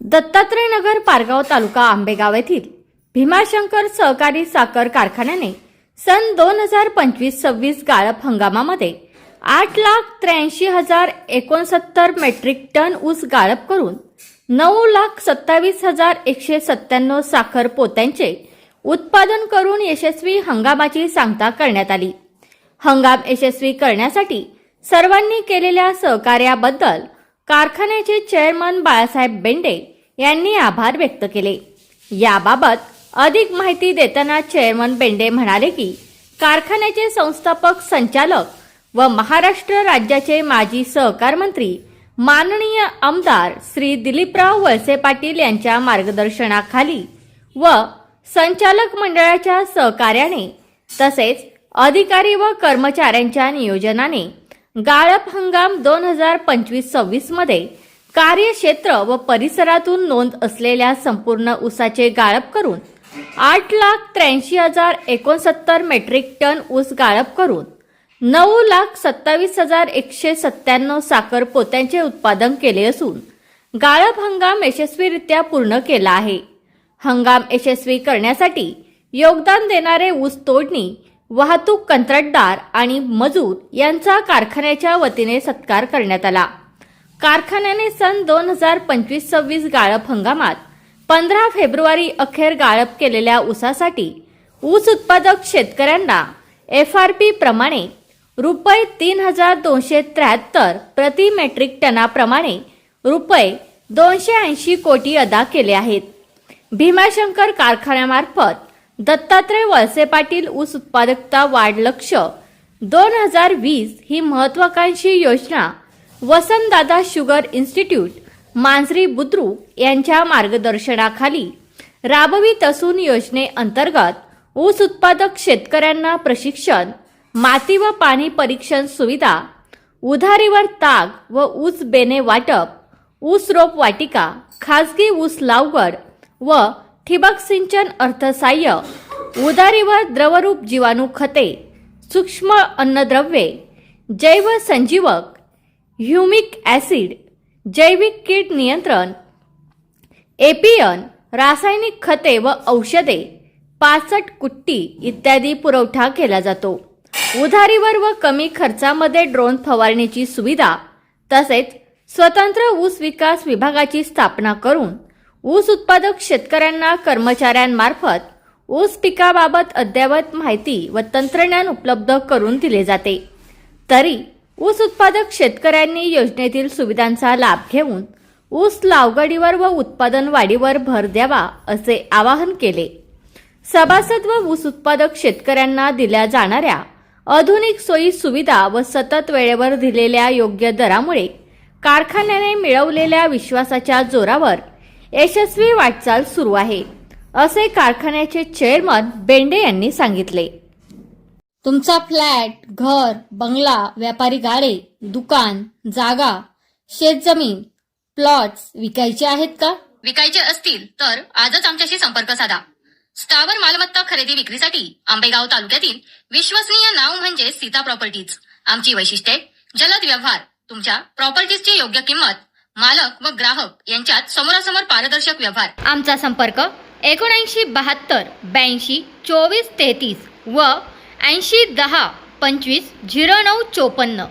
दत्तात्रय नगर पारगाव तालुका आंबेगाव येथील भीमाशंकर सहकारी साखर कारखान्याने सन 2025-26 गाळप हंगामामध्ये 8,83,069 मेट्रिक टन ऊस गाळप करून 9,27,197 साखर पोत्यांचे उत्पादन करून यशस्वी हंगामाची सांगता करण्यात आली। हंगाम यशस्वी करण्यासाठी सर्वांनी केलेल्या सहकार्याबद्दल कारखान्याचे चेअरमन बाळासाहेब बेंडे यांनी आभार व्यक्त केले। याबाबत अधिक माहिती देताना चेअरमन बेंडे म्हणाले की कारखान्याचे संस्थापक संचालक व महाराष्ट्र राज्याचे माजी सहकार मंत्री माननीय आमदार श्री दिलीपराव वळसे पाटील यांच्या मार्गदर्शनाखाली व संचालक मंडळाच्या सहकार्याने तसेच अधिकारी व कर्मचाऱ्यांच्या नियोजनाने गाळप हंगाम 2025-26 मध्ये कार्यक्षेत्र व परिसरातून नोंद असलेल्या संपूर्ण ऊसाचे गाळप करून 8,83,069 मेट्रिक टन ऊस गाळप करून 9,27,197 साखर पोत्यांचे उत्पादन केले असून गाळप हंगाम यशस्वीरित्या पूर्ण केला आहे। हंगाम यशस्वी करण्यासाठी योगदान देणारे ऊस तोडणी, वाहतूक कंत्राटदार आणि मजूर यांचा कारखान्याच्या वतीने सत्कार करण्यात आला। कारखान्याने सन 2025-26 गाळप हंगामात 15 फेब्रुवारी अखेर गाळप केलेल्या ऊसासाठी ऊस उत्पादक शेतकऱ्यांना FRP प्रमाणे रुपये 3,273 प्रति मेट्रिक टनाप्रमाणे रुपये 280 कोटी अदा केले आहेत। भीमाशंकर कारखान्यामार्फत दत्तात्रय वळसे पाटील ऊस उत्पादकता वाढ लक्ष्य 2020 ही महत्वाकांक्षी योजना वसंतदादा शुगर इन्स्टिट्यूट मांजरी बुद्रुक यांच्या मार्गदर्शनाखाली राबवित असून योजनेअंतर्गत ऊस उत्पादक शेतकऱ्यांना प्रशिक्षण, माती व पाणी परीक्षण सुविधा, उधारीवर ताग व ऊस बेने वाटप, ऊस रोप वाटिका, खासगी ऊस लागवड व ठिबक सिंचन अर्थसहाय्य, उधारीवर द्रवरूप जीवाणू खते, सूक्ष्म अन्नद्रव्ये, जैव संजीवक, ह्युमिक ॲसिड, जैविक कीड नियंत्रण, एपीएन, रासायनिक खते व औषधे, 65 कुट्टी इत्यादी पुरवठा केला जातो। उधारीवर व कमी खर्चामध्ये ड्रोन फवारणीची सुविधा तसेच स्वतंत्र ऊस विकास विभागाची स्थापना करून ऊस उत्पादक शेतकऱ्यांना कर्मचाऱ्यांमार्फत ऊस पिकाबाबत अद्ययावत माहिती व तंत्रज्ञान उपलब्ध करून दिले जाते। तरी ऊस उत्पादक शेतकऱ्यांनी योजनेतील सुविधांचा लाभ घेऊन ऊस लागवडीवर व उत्पादन वाढीवर भर द्यावा असे आवाहन केले। सभासद व ऊस उत्पादक शेतकऱ्यांना दिल्या जाणाऱ्या आधुनिक सोयी सुविधा व सतत वेळेवर दिलेल्या योग्य दरामुळे कारखान्याने मिळवलेल्या विश्वासाच्या जोरावर यशस्वी वाटचाल सुरू आहे, असे कारखान्याचे चेअरमन बेंडे यांनी सांगितले। तुमचा फ्लॅट, घर, बंगला, व्यापारी गाडे, दुकान, जागा, शेतजमीन, प्लॉट्स विकायचे आहेत का? विकायचे असतील तर आजच आमच्याशी संपर्क साधा। स्थावर मालमत्ता खरेदी विक्रीसाठी आंबेगाव तालुक्यातील विश्वसनीय नाव म्हणजे सीता प्रॉपर्टीज। आमची वैशिष्ट्ये: जलद व्यवहार, तुमच्या प्रॉपर्टीजची योग्य किंमत, मालक व ग्राहक यांच्यात समोरासमोर पारदर्शक व्यवहार। आमचा संपर्क 7972 82 24 33 व 80 10 25 09 54।